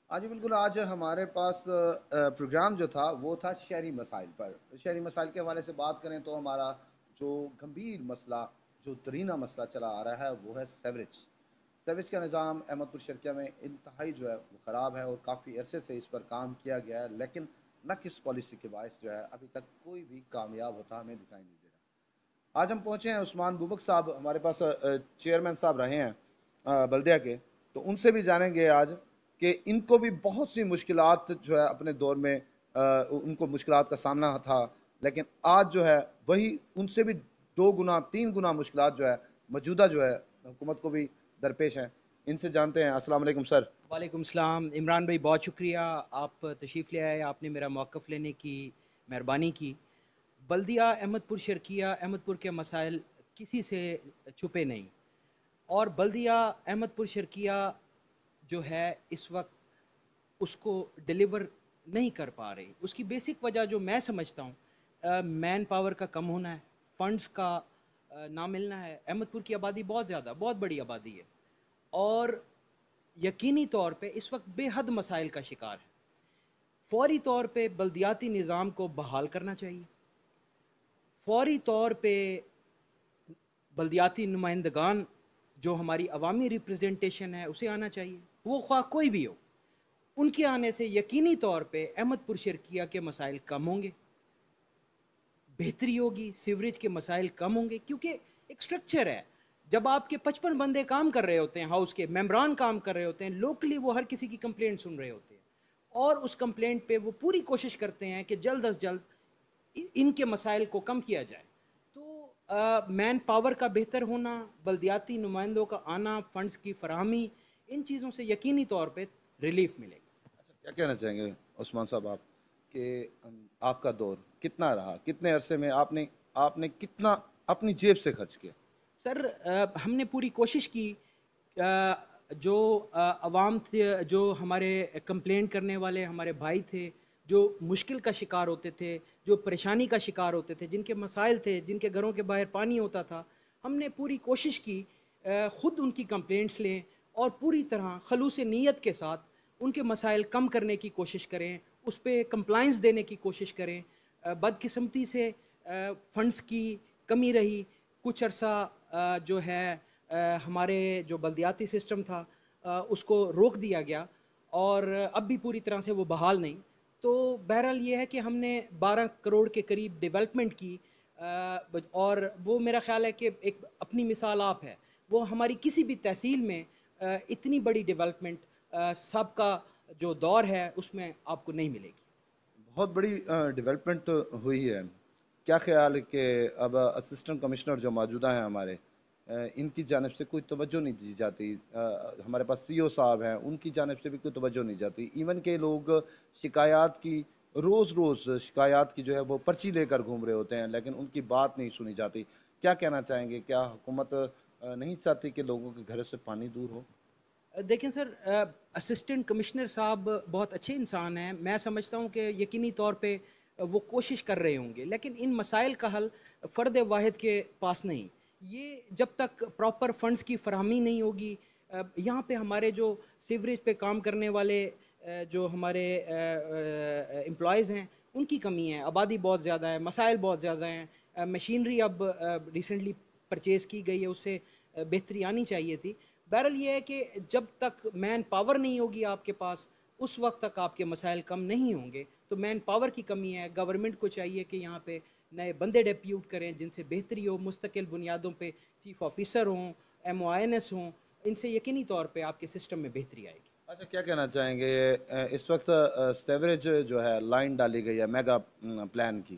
ہاں جی بالکل، آج ہمارے پاس پروگرام جو تھا وہ تھا شہری مسائل پر. شہری مسائل کے حوالے سے بات کریں تو ہمارا جو گمبھیر مسئلہ، جو درینہ مسئلہ چلا آ رہا ہے وہ ہے سیوریج. سیوریج کا نظام احمد پور شرقیہ میں انتہائی جو ہے وہ خراب ہے، اور کافی عرصے سے اس پر کام کیا گیا ہے، لیکن نقص پالیسی کے باعث جو ہے ابھی تک کوئی بھی کامیاب ہوتا ہمیں دکھائی نہیں دے رہا. آج ہم پہنچے ہیں عثمان بوبک صاحب ہمارے پاس چیئرمین صاحب رہے ہیں بلدیہ کے، تو ان سے بھی جانیں گے آج کہ ان کو بھی بہت سی مشکلات جو ہے اپنے دور میں ان کو مشکلات کا سامنا تھا، لیکن آج جو ہے وہی ان سے بھی 2 گنا 3 گنا مشکلات جو ہے موجودہ جو ہے حکومت کو بھی درپیش ہیں. ان سے جانتے ہیں. السلام علیکم سر. وعلیکم السلام عمران بھائی، بہت شکریہ. آپ تشریف لے آئے، آپ نے میرا موقف لینے کی مہربانی کی. بلدیہ احمد پور شرقیہ احمد پور کے مسائل کسی سے چھپے نہیں، اور بلدیہ احمد پور شرقیہ جو ہے اس وقت اس کو ڈیلیور نہیں کر پا رہی. اس کی بیسک وجہ جو میں سمجھتا ہوں، مین پاور کا کم ہونا ہے، فنڈز کا نہ ملنا ہے. احمد پور کی آبادی بہت زیادہ، بہت بڑی آبادی ہے، اور یقینی طور پہ اس وقت بے حد مسائل کا شکار ہے. فوری طور پہ بلدیاتی نظام کو بحال کرنا چاہیے. فوری طور پہ بلدیاتی نمائندگان جو ہماری عوامی ریپریزنٹیشن ہے اسے آنا چاہیے، وہ خواہ کوئی بھی ہو. ان کے آنے سے یقینی طور پہ احمد پور شرقیہ کے مسائل کم ہوں گے، بہتری ہوگی، سیوریج کے مسائل کم ہوں گے. کیونکہ ایک سٹرکچر ہے، جب آپ کے 55 بندے کام کر رہے ہوتے ہیں، ہاؤس کے ممبران کام کر رہے ہوتے ہیں، لوکلی وہ ہر کسی کی کمپلینٹ سن رہے ہوتے ہیں، اور اس کمپلینٹ پہ وہ پوری کوشش کرتے ہیں کہ جلد از جلد ان کے مسائل کو کم کیا جائے. تو مین پاور کا بہتر ہونا، بلدیاتی نمائندوں کا آنا، فنڈز کی فراہمی، ان چیزوں سے یقینی طور پہ ریلیف ملے گا. اچھا، کیا کہنا چاہیں گے عثمان صاحب آپ کہ آپ کا دور کتنا رہا، کتنے عرصے میں آپ نے کتنا اپنی جیب سے خرچ کیا؟ سر، ہم نے پوری کوشش کی. جو عوام تھے، جو ہمارے کمپلینٹ کرنے والے ہمارے بھائی تھے، جو مشکل کا شکار ہوتے تھے، جو پریشانی کا شکار ہوتے تھے، جن کے مسائل تھے، جن کے گھروں کے باہر پانی ہوتا تھا، ہم نے پوری کوشش کی خود ان کی کمپلینٹس لیں اور پوری طرح خلوص نیت کے ساتھ ان کے مسائل کم کرنے کی کوشش کریں، اس پہ کمپلائنس دینے کی کوشش کریں. بدقسمتی سے فنڈز کی کمی رہی. کچھ عرصہ جو ہے ہمارے جو بلدیاتی سسٹم تھا اس کو روک دیا گیا، اور اب بھی پوری طرح سے وہ بحال نہیں. تو بہرحال یہ ہے کہ ہم نے 12 کروڑ کے قریب ڈیولپمنٹ کی، اور وہ میرا خیال ہے کہ ایک اپنی مثال آپ ہے. وہ ہماری کسی بھی تحصیل میں اتنی بڑی ڈیولپمنٹ سب کا جو دور ہے اس میں آپ کو نہیں ملے گی. بہت بڑی ڈیولپمنٹ ہوئی ہے. کیا خیال ہے کہ اب اسسٹنٹ کمشنر جو موجودہ ہیں ہمارے، ان کی جانب سے کوئی توجہ نہیں دی جاتی؟ ہمارے پاس سی او صاحب ہیں، ان کی جانب سے بھی کوئی توجہ نہیں جاتی. ایون کہ لوگ شکایات کی روز شکایات کی جو ہے وہ پرچی لے کر گھوم رہے ہوتے ہیں، لیکن ان کی بات نہیں سنی جاتی. کیا کہنا چاہیں گے؟ کیا حکومت نہیں چاہتی کہ لوگوں کے گھر سے پانی دور ہو؟ دیکھیں سر، اسسٹنٹ کمشنر صاحب بہت اچھے انسان ہیں. میں سمجھتا ہوں کہ یقینی طور پہ وہ کوشش کر رہے ہوں گے، لیکن ان مسائل کا حل فرد واحد کے پاس نہیں. یہ جب تک پراپر فنڈز کی فراہمی نہیں ہوگی، یہاں پہ ہمارے جو سیوریج پہ کام کرنے والے جو ہمارے امپلائیز ہیں ان کی کمی ہے. آبادی بہت زیادہ ہے، مسائل بہت زیادہ ہیں. مشینری اب ریسنٹلی پرچیز کی گئی ہے، اس سے بہتری آنی چاہیے تھی. بہرحال یہ ہے کہ جب تک مین پاور نہیں ہوگی آپ کے پاس، اس وقت تک آپ کے مسائل کم نہیں ہوں گے. تو مین پاور کی کمی ہے. گورنمنٹ کو چاہیے کہ یہاں پہ نئے بندے ڈیپیوٹ کریں جن سے بہتری ہو، مستقل بنیادوں پہ چیف آفیسر ہوں، ایم او آئی این ایس ہوں. ان سے یقینی طور پہ آپ کے سسٹم میں بہتری آئے گی. اچھا، کیا کہنا چاہیں گے؟ اس وقت سیوریج جو ہے لائن ڈالی گئی ہے میگا پلان کی،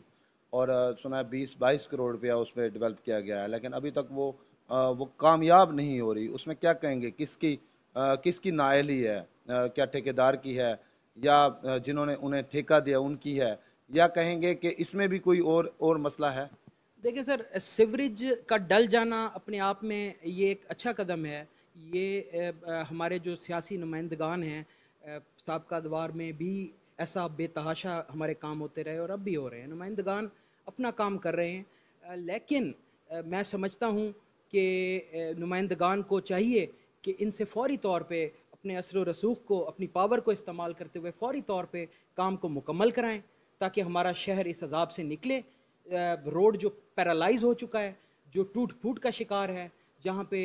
اور سنا ہے 20-22 کروڑ روپیہ اس میں ڈیولپ کیا گیا ہے، لیکن ابھی تک وہ کامیاب نہیں ہو رہی. اس میں کیا کہیں گے؟ کس کی نااہلی ہے؟ کیا ٹھیکیدار کی ہے، یا جنہوں نے انہیں ٹھیکہ دیا ان کی ہے، یا کہیں گے کہ اس میں بھی کوئی اور مسئلہ ہے؟ دیکھیں سر، سیوریج کا ڈل جانا اپنے آپ میں یہ ایک اچھا قدم ہے. یہ ہمارے جو سیاسی نمائندگان ہیں، سابقہ ادوار میں بھی ایسا بے تحاشا ہمارے کام ہوتے رہے اور اب بھی ہو رہے ہیں. نمائندگان اپنا کام کر رہے ہیں، لیکن میں سمجھتا ہوں کہ نمائندگان کو چاہیے کہ ان سے فوری طور پہ اپنے اثر و رسوخ کو، اپنی پاور کو استعمال کرتے ہوئے فوری طور پہ کام کو مکمل کرائیں تاکہ ہمارا شہر اس عذاب سے نکلے. روڈ جو پیرالائز ہو چکا ہے، جو ٹوٹ پھوٹ کا شکار ہے، جہاں پہ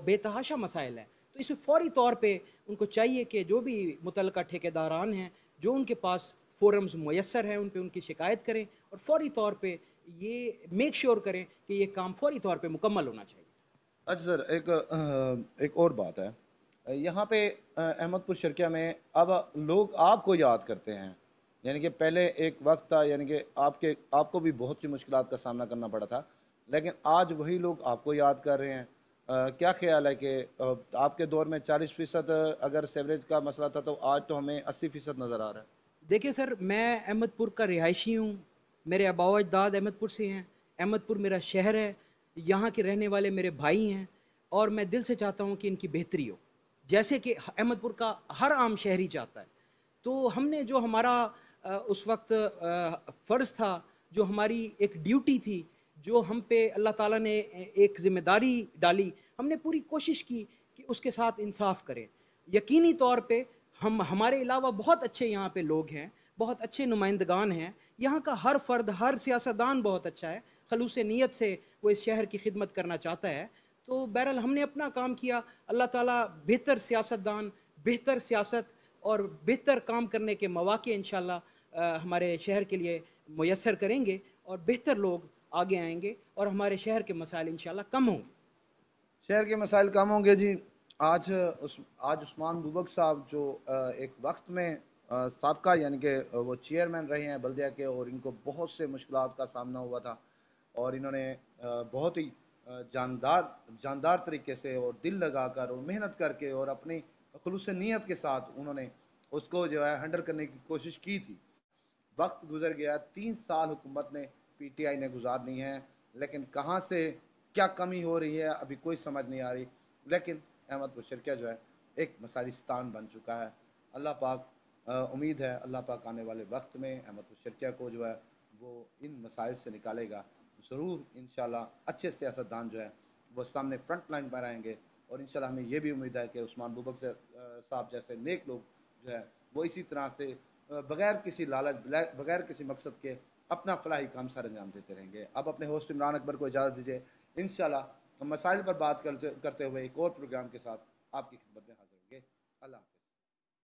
بے تحاشا مسائل ہیں، تو اس میں فوری طور پہ ان کو چاہیے کہ جو بھی متعلقہ ٹھیکیداران ہیں، جو ان کے پاس فورمز میسر ہیں، ان پہ ان کی شکایت کریں اور فوری طور پہ یہ میک شیور کریں کہ یہ کام فوری طور پہ مکمل ہونا چاہیے. اچھا سر، ایک اور بات ہے یہاں پہ احمد پور شرکیہ میں اب لوگ آپ کو یاد کرتے ہیں. یعنی کہ پہلے ایک وقت تھا، یعنی کہ آپ کو بھی بہت سی مشکلات کا سامنا کرنا پڑا تھا، لیکن آج وہی لوگ آپ کو یاد کر رہے ہیں. کیا خیال ہے کہ آپ کے دور میں 40% اگر سیوریج کا مسئلہ تھا تو آج تو ہمیں 80% نظر آ رہا ہے. دیکھیں سر، میں احمد پور کا رہائشی ہوں، میرے آباء و اجداد احمد پور سے ہیں، احمد پور میرا شہر ہے، یہاں کے رہنے والے میرے بھائی ہیں، اور میں دل سے چاہتا ہوں کہ ان کی بہتری ہو، جیسے کہ احمد پور کا ہر عام شہری چاہتا ہے. تو ہم نے جو ہمارا اس وقت فرض تھا، جو ہماری ایک ڈیوٹی تھی، جو ہم پہ اللہ تعالیٰ نے ایک ذمہ داری ڈالی، ہم نے پوری کوشش کی کہ اس کے ساتھ انصاف کریں. یقینی طور پہ ہمارے علاوہ بہت اچھے یہاں پہ لوگ ہیں، بہت اچھے نمائندگان ہیں، یہاں کا ہر فرد، ہر سیاستدان بہت اچھا ہے، خلوص نیت سے وہ اس شہر کی خدمت کرنا چاہتا ہے. تو بہرحال ہم نے اپنا کام کیا، اللہ تعالیٰ بہتر سیاستدان، بہتر سیاست اور بہتر کام کرنے کے مواقع انشاءاللہ ہمارے شہر کے لیے میسر کریں گے، اور بہتر لوگ آگے آئیں گے اور ہمارے شہر کے مسائل انشاءاللہ کم ہوں گے. شہر کے مسائل کم ہوں گے جی. آج عثمان بوبک صاحب جو ایک وقت میں سابقہ یعنی کہ وہ چیئرمین رہے ہیں بلدیہ کے، اور ان کو بہت سے مشکلات کا سامنا ہوا تھا، اور انہوں نے بہت ہی جاندار طریقے سے اور دل لگا کر اور محنت کر کے اور اپنی خلوص نیت کے ساتھ انہوں نے اس کو جو ہے ہینڈل کرنے کی کوشش کی تھی. وقت گزر گیا، 3 سال حکومت نے پی ٹی آئی نے گزارنی ہے، لیکن کہاں سے کیا کمی ہو رہی ہے ابھی کوئی سمجھ نہیں آ رہی. لیکن احمد پور شرکیہ جو ہے ایک مثالستان بن چکا ہے. اللہ پاک امید ہے اللہ پاک آنے والے وقت میں احمد پور شرکیہ کو جو ہے وہ ان مسائل سے نکالے گا. ضرور انشاءاللہ اچھے سیاستدان جو ہے وہ سامنے فرنٹ لائن پر آئیں گے، اور انشاءاللہ ہمیں یہ بھی امید ہے کہ عثمان بوبک صاحب جیسے نیک لوگ جو ہے وہ اسی طرح سے بغیر کسی لالچ، بغیر کسی مقصد کے اپنا فلاحی کام سر انجام دیتے رہیں گے. اب اپنے ہوسٹ عمران اکبر کو اجازت دیجیے، انشاءاللہ ہم مسائل پر بات کرتے ہوئے ایک اور پروگرام کے ساتھ آپ کی خدمت میں حاضر ہوں گے. اللہ